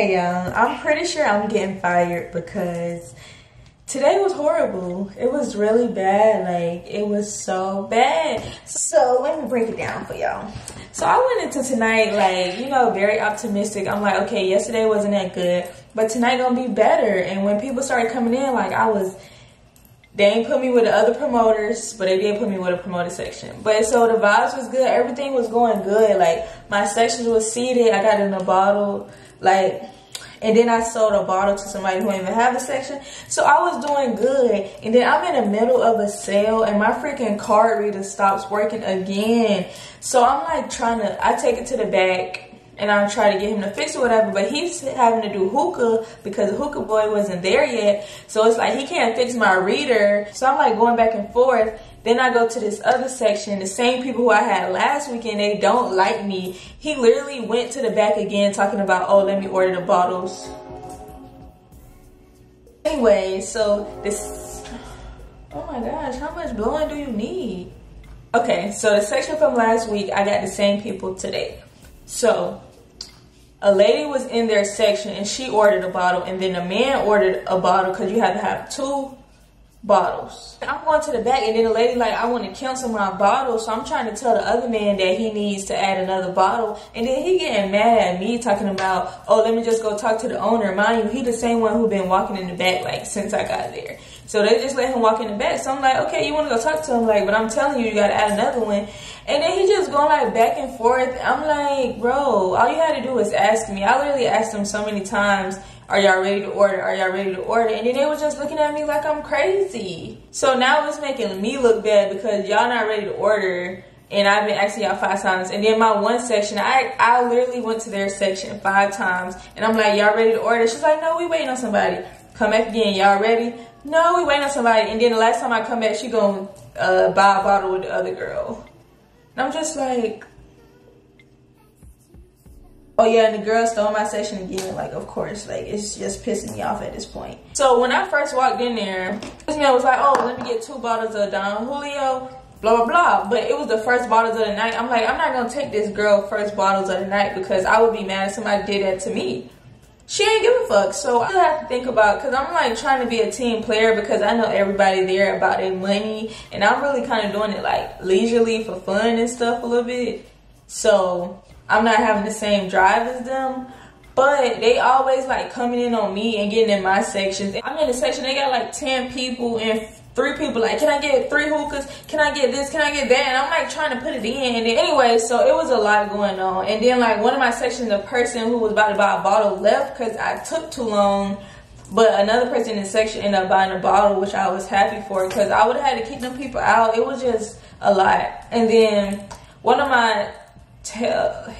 Okay, y'all, I'm pretty sure I'm getting fired because today was horrible. It was really bad. Like, it was so bad. So let me break it down for y'all. So I went into tonight, like, you know, very optimistic. I'm like, okay, yesterday wasn't that good, but tonight gonna be better. And when people started coming in, like, they ain't put me with the other promoters, but they did put me with a promoted section. But so the vibes was good. Everything was going good. Like, my sections was seated. I got in a bottle, like, and then I sold a bottle to somebody who didn't even have a section. So I was doing good. And then I'm in the middle of a sale and my freaking card reader stops working again. So I'm like I take it to the back and I'm trying to get him to fix it or whatever, but he's having to do hookah because the hookah boy wasn't there yet. So it's like he can't fix my reader. So I'm like going back and forth. Then I go to this other section. The same people who I had last weekend, they don't like me. He literally went to the back again talking about, oh, let me order the bottles. Anyway, so this, oh my gosh, how much blowing do you need? Okay, so the section from last week, I got the same people today. So a lady was in their section and she ordered a bottle, and then a man ordered a bottle because you had to have 2 bottles. I'm going to the back and then the lady like, I want to cancel my bottle, so I'm trying to tell the other man that he needs to add another bottle, and then he getting mad at me talking about, oh, let me just go talk to the owner. Mind you, he the same one who been walking in the back like since I got there. So they just let him walk in the back. So I'm like, okay, you want to go talk to him, like, but I'm telling you, you got to add another one. And then he just going like back and forth. I'm like, bro, all you had to do was ask me. I literally asked him so many times, are y'all ready to order? Are y'all ready to order? And then they were just looking at me like I'm crazy. So now it's making me look bad because y'all not ready to order. And I've been asking y'all 5 times. And then my one section, I literally went to their section 5 times. And I'm like, y'all ready to order? She's like, no, we waiting on somebody. Come back again, y'all ready? No, we waiting on somebody. And then the last time I come back, she gonna buy a bottle with the other girl. And I'm just like, oh yeah, and the girl stole my section again. Like, of course, like, it's just pissing me off at this point. So when I first walked in there, this man was like, oh, let me get 2 bottles of Don Julio, blah, blah, blah. But it was the first bottles of the night. I'm like, I'm not gonna take this girl first bottles of the night because I would be mad if somebody did that to me. She ain't give a fuck. So I still have to think about, because I'm like trying to be a team player because I know everybody there about their money, and I'm really kind of doing it like leisurely for fun and stuff a little bit. So I'm not having the same drive as them, but they always like coming in on me and getting in my sections. I'm in the section, they got like 10 people and 3 people like, can I get 3 hookahs? Can I get this? Can I get that? And I'm like trying to put it in. And then anyway, so it was a lot going on. And then like one of my sections, the person who was about to buy a bottle left because I took too long. But another person in the section ended up buying a bottle, which I was happy for because I would have had to keep them people out. It was just a lot. And then one of my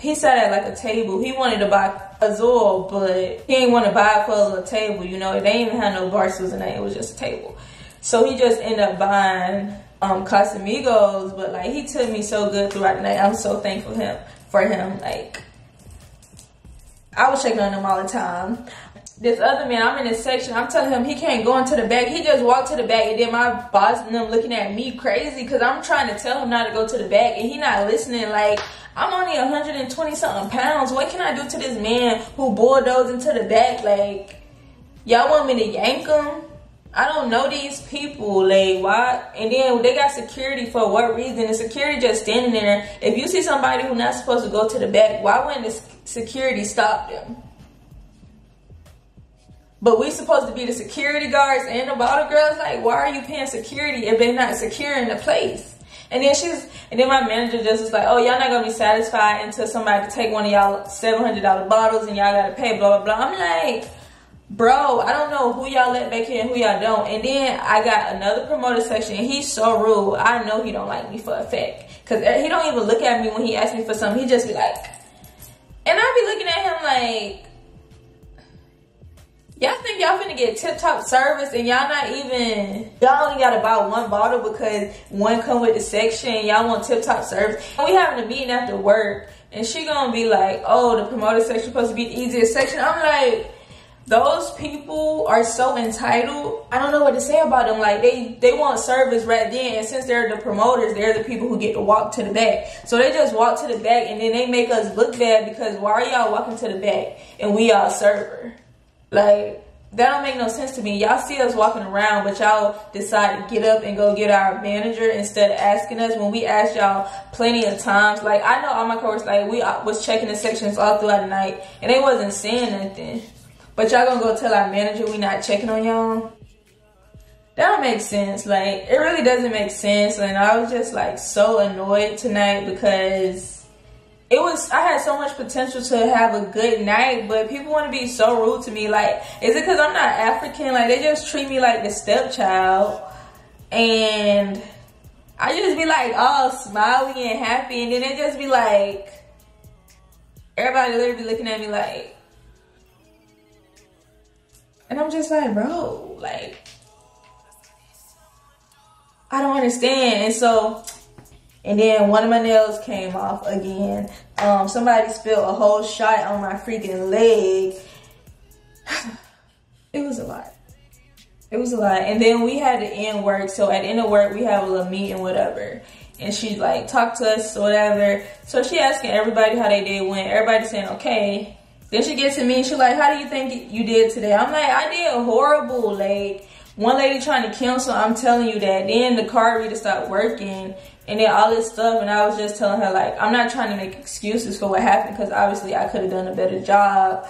he sat at like a table. He wanted to buy Azul, but he didn't want to buy it for a little table. You know, they didn't even have no bar stools in there. It was just a table. So he just ended up buying Casamigos, but like he took me so good throughout the night. I'm so thankful for him. Like, I was checking on him all the time. This other man, I'm in this section, I'm telling him he can't go into the back. He just walked to the back, and then my boss and them looking at me crazy because I'm trying to tell him not to go to the back, and he not listening. Like, I'm only 120 something pounds. What can I do to this man who bulldozed into the back? Like, y'all want me to yank him? I don't know these people, like, why? And then they got security for what reason? The security just standing there. If you see somebody who's not supposed to go to the back, why wouldn't the security stop them? But we supposed to be the security guards and the bottle girls. Like, why are you paying security if they're not securing the place? And then my manager just was like, oh, y'all not gonna be satisfied until somebody take one of y'all $700 bottles and y'all gotta pay, blah, blah, blah. I'm like, bro, I don't know who y'all let back in and who y'all don't. And then I got another promoter section, and he's so rude. I know he don't like me for a fact. Because he don't even look at me when he asks me for something. He just be like, and I be looking at him like, y'all think y'all finna get tip-top service and y'all not even, y'all only gotta buy 1 bottle because 1 come with the section and y'all want tip-top service. And we having a meeting after work, and she gonna be like, oh, the promoter section supposed to be the easiest section. I'm like, those people are so entitled. I don't know what to say about them. Like, they want service right then, and since they're the promoters, they're the people who get to walk to the back. So they just walk to the back, and then they make us look bad because why are y'all walking to the back and we y'all server? Like, that don't make no sense to me. Y'all see us walking around, but y'all decide to get up and go get our manager instead of asking us when we asked y'all plenty of times. Like, I know all my coworkers, like, we was checking the sections all throughout the night, and they wasn't saying nothing. But y'all gonna go tell our manager we not checking on y'all? That don't make sense. Like, it really doesn't make sense. And I was just, like, so annoyed tonight because I had so much potential to have a good night, but people want to be so rude to me. Like, is it because I'm not African? Like, they just treat me like the stepchild. And I just be like all smiley and happy, and then they just be like, everybody literally be looking at me like, and I'm just like, bro, like, I don't understand. And so, and then one of my nails came off again. Somebody spilled a whole shot on my freaking leg. It was a lot. It was a lot. And then we had to end work. So at the end of work, we have a little meeting, whatever. And she like talked to us or whatever. So she asking everybody how they did went. Everybody saying okay. Then she gets to me and she like, how do you think you did today? I'm like, I did horrible. Like, one lady trying to cancel, I'm telling you that. Then the card reader stopped working. And then all this stuff, and I was just telling her, like, I'm not trying to make excuses for what happened, because obviously I could have done a better job.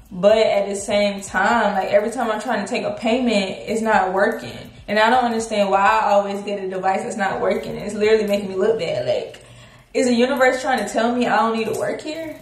But at the same time, like, every time I'm trying to take a payment, it's not working. And I don't understand why I always get a device that's not working. It's literally making me look bad. Like, is the universe trying to tell me I don't need to work here?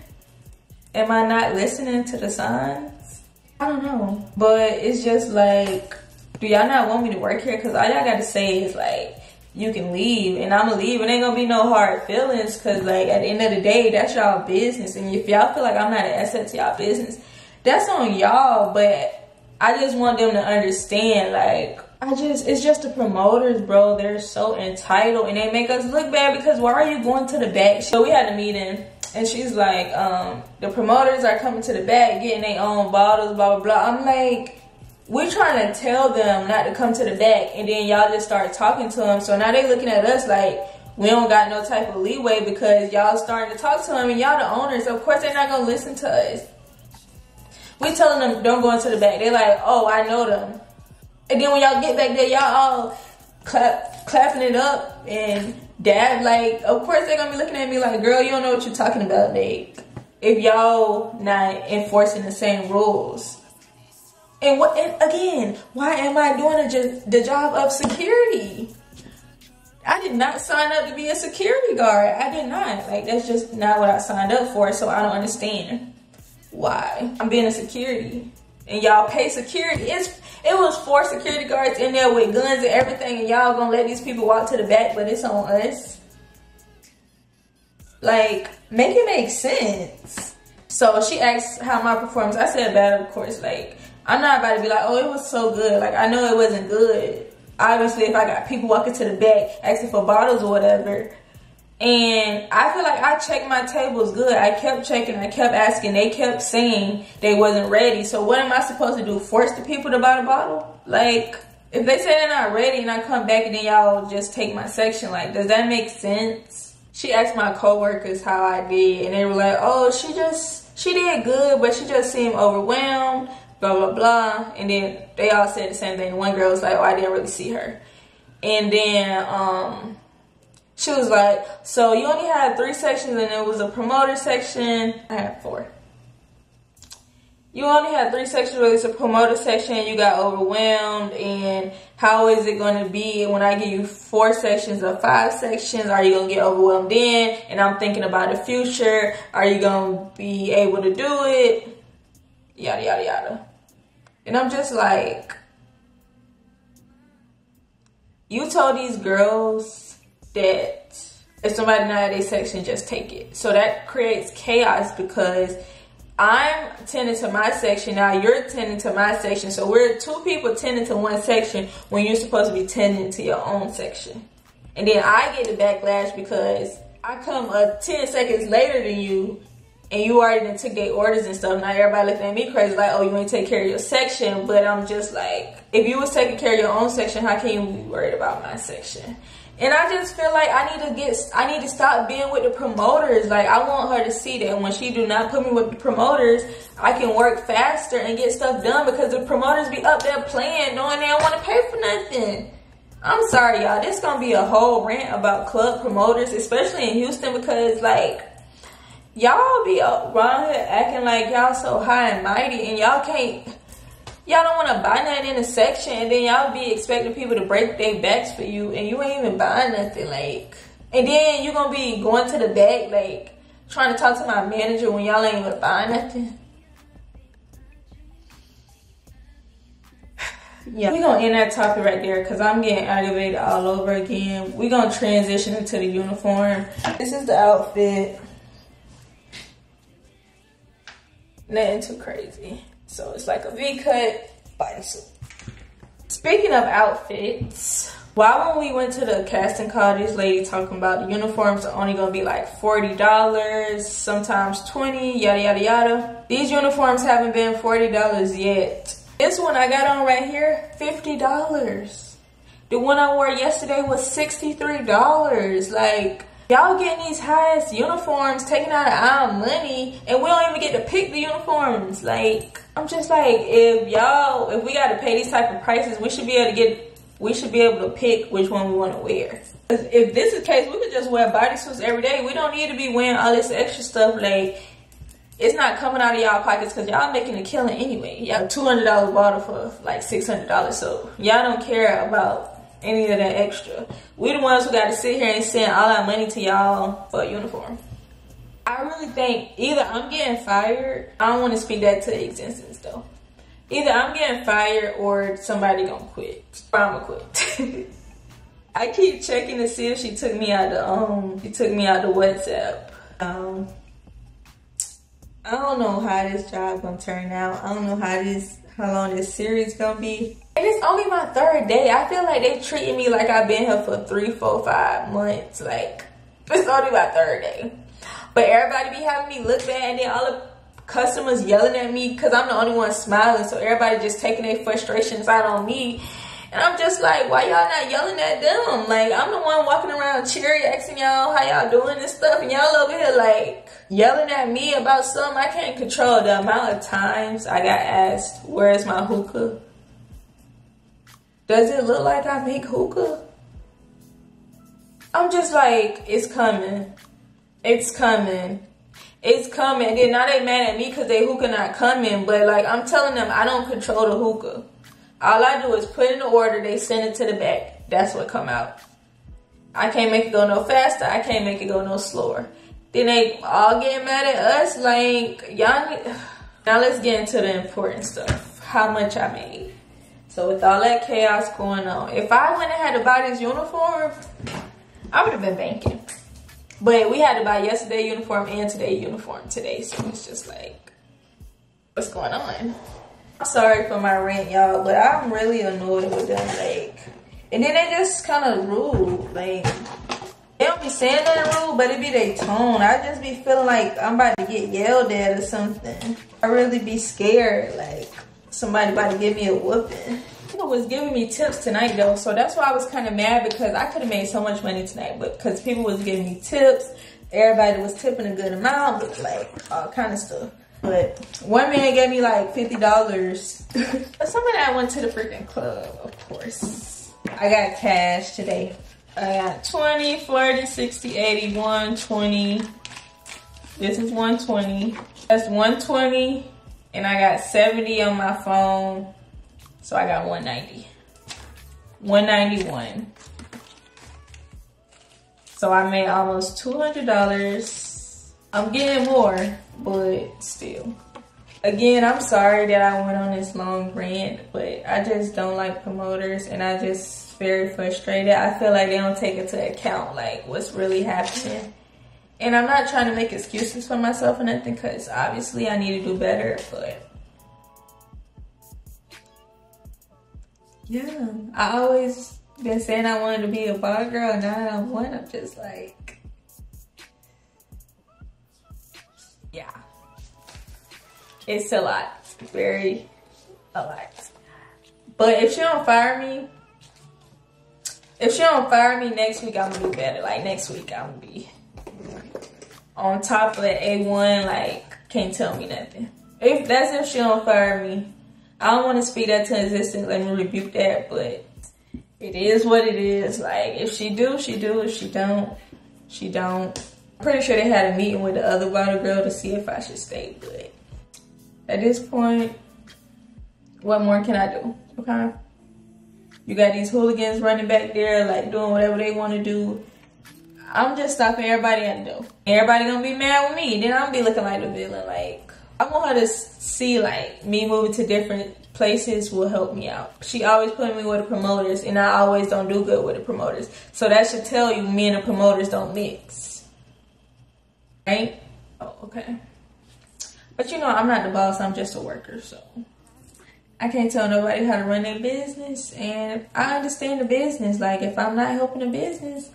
Am I not listening to the signs? I don't know. But it's just like, do y'all not want me to work here? Because all y'all got to say is, like, you can leave, and I'ma leave. It ain't gonna be no hard feelings, cause like at the end of the day, that's y'all business. And if y'all feel like I'm not an asset to y'all business, that's on y'all. But I just want them to understand, like, it's just the promoters, bro. They're so entitled, and they make us look bad because why are you going to the back? So we had a meeting, and she's like, the promoters are coming to the back, getting their own bottles, blah, blah, blah. I'm like, we're trying to tell them not to come to the back, and then y'all just start talking to them. So now they looking at us like we don't got no type of leeway because y'all starting to talk to them, and y'all the owners. Of course they're not gonna listen to us. We telling them don't go into the back. They're like, oh, I know them. And then when y'all get back there, y'all all clapping it up and dab. Like, of course they're gonna be looking at me like, girl, you don't know what you're talking about. Like, if y'all not enforcing the same rules. And again, why am I doing the job of security? I did not sign up to be a security guard. I did not. Like, that's just not what I signed up for. So I don't understand why I'm being a security. And y'all pay security. It was 4 security guards in there with guns and everything, and y'all gonna let these people walk to the back, but it's on us. Like, make it make sense. So she asked how my performance. I said bad, of course. Like, I'm not about to be like, oh, it was so good. Like, I know it wasn't good. Obviously, if I got people walking to the back asking for bottles or whatever. And I feel like I checked my tables good. I kept checking. I kept asking. They kept saying they wasn't ready. So what am I supposed to do? Force the people to buy the bottle? Like, if they say they're not ready and I come back and then y'all just take my section, like, does that make sense? She asked my coworkers how I did. And they were like, oh, she did good, but she just seemed overwhelmed. Blah, blah, blah. And then they all said the same thing. One girl was like, oh, I didn't really see her. And then she was like, so you only had 3 sections and it was a promoter section. I had 4. You only had 3 sections, but it's a promoter section. You got overwhelmed. And how is it going to be when I give you 4 sections or 5 sections? Are you going to get overwhelmed then? And I'm thinking about the future. Are you going to be able to do it? Yada, yada, yada. And I'm just like, you told these girls that if somebody not at a section, just take it. So that creates chaos because I'm tending to my section. Now you're tending to my section. So we're 2 people tending to one section when you're supposed to be tending to your own section. And then I get the backlash because I come 10 seconds later than you. and you already done took their orders and stuff. Now everybody looking at me crazy like, oh, you ain't take care of your section. But I'm just like, if you was taking care of your own section, how can you be worried about my section? And I just feel like I need to stop being with the promoters. Like, I want her to see that when she do not put me with the promoters, I can work faster and get stuff done, because the promoters be up there playing knowing they don't want to pay for nothing. I'm sorry, y'all. This gonna be a whole rant about club promoters, especially in Houston, because like, y'all be around here acting like y'all so high and mighty, and y'all don't want to buy nothing in a section, and then y'all be expecting people to break their backs for you, and you ain't even buying nothing, like, and then you gonna be going to the back, like, trying to talk to my manager when y'all ain't even buying nothing. Yeah, we gonna end that topic right there, because I'm getting aggravated all over again. We gonna transition into the uniform. This is the outfit. Nothing too crazy. So it's like a V-cut bodysuit. Speaking of outfits, why when we went to the casting call, this lady talking about the uniforms are only gonna be like $40, sometimes $20, yada yada yada. These uniforms haven't been $40 yet. This one I got on right here, $50. The one I wore yesterday was $63. Like, y'all getting these highest uniforms taken out of our money, and we don't even get to pick the uniforms. Like, I'm just like, if we gotta pay these type of prices, we should be able to pick which one we want to wear. If this is the case, we could just wear bodysuits every day. We don't need to be wearing all this extra stuff. Like, it's not coming out of y'all pockets, because y'all making a killing anyway. Y'all $200 bottle for like $600, so y'all don't care about any of that extra. We the ones who got to sit here and send all our money to y'all for a uniform. I really think either I'm getting fired. I don't want to speak that to existence though. Either I'm getting fired or somebody gonna quit. Or I'm gonna quit. I keep checking to see if she took me out the WhatsApp. I don't know how this job gonna turn out. I don't know how long this series gonna be. And it's only my 3rd day. I feel like they treating me like I've been here for 3, 4, 5 months. Like, it's only my 3rd day. But everybody be having me look bad, and then all the customers yelling at me because I'm the only one smiling. So everybody just taking their frustrations out on me. And I'm just like, why y'all not yelling at them? Like, I'm the one walking around cheery, asking y'all how y'all doing and stuff. And y'all over here like yelling at me about something. I can't control the amount of times I got asked, where's my hookah? Does it look like I make hookah? I'm just like, it's coming. It's coming. It's coming. And then now they mad at me because they hookah not coming. But like, I'm telling them I don't control the hookah. All I do is put in the order, they send it to the back. That's what come out. I can't make it go no faster. I can't make it go no slower. Then they all get mad at us. Like, y'all. Now let's get into the important stuff. How much I made. So with all that chaos going on, if I went and had to buy this uniform, I would have been banking. But we had to buy yesterday's uniform and today's uniform today. So it's just like, what's going on? I'm sorry for my rant, y'all, but I'm really annoyed with them. Like, and then they just kind of rude. Like, they don't be saying nothing rude, but it be their tone. I just be feeling like I'm about to get yelled at or something. I really be scared, like somebody about to give me a whooping. People was giving me tips tonight though, so that's why I was kind of mad, because I could have made so much money tonight, but because people was giving me tips, everybody was tipping a good amount, but like all kind of stuff. But one man gave me like $50. Some of that went to the freaking club, of course. I got cash today. I got 20, 40, 60, 80, 120. This is 120. That's 120. And I got 70 on my phone. So I got 190. 191. So I made almost $200. I'm getting more, but still. Again, I'm sorry that I went on this long rant, but I just don't like promoters, and I just very frustrated. I feel like they don't take into account like what's really happening. And I'm not trying to make excuses for myself or nothing, because obviously I need to do better, but yeah, I always been saying I wanted to be a bar girl, and now that I'm one, I'm just like, yeah, it's a lot, very a lot. But if she don't fire me, next week I'm gonna do better. Like next week I'm gonna be on top of the A1, like can't tell me nothing. If she don't fire me, I don't want to speak that to existence. Let me rebuke that, but it is what it is. Like if she do, she do. If she don't, she don't. I'm pretty sure they had a meeting with the other water girl to see if I should stay, but at this point, what more can I do? Okay. You got these hooligans running back there, like doing whatever they want to do. I'm just stopping everybody at the door. Everybody gonna be mad with me. Then I'm gonna be looking like the villain. Like I want her to see like me moving to different places will help me out. She always putting me with the promoters, and I always don't do good with the promoters. So that should tell you me and the promoters don't mix. Right? Oh, okay. But you know, I'm not the boss, I'm just a worker, so I can't tell nobody how to run their business, and I understand the business. Like, if I'm not helping the business,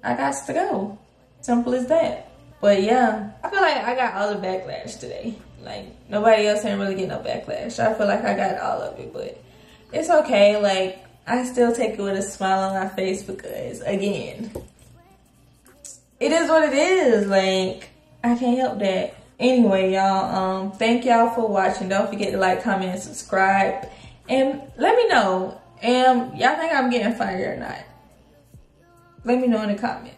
I got to go. Simple as that. But yeah, I feel like I got all the backlash today. Like, nobody else ain't really getting no backlash. I feel like I got all of it, but it's okay. Like, I still take it with a smile on my face because, again, it is what it is. Like, I can't help that. Anyway, y'all, thank y'all for watching. Don't forget to like, comment, and subscribe. And let me know, y'all think I'm getting fired or not? Let me know in the comments.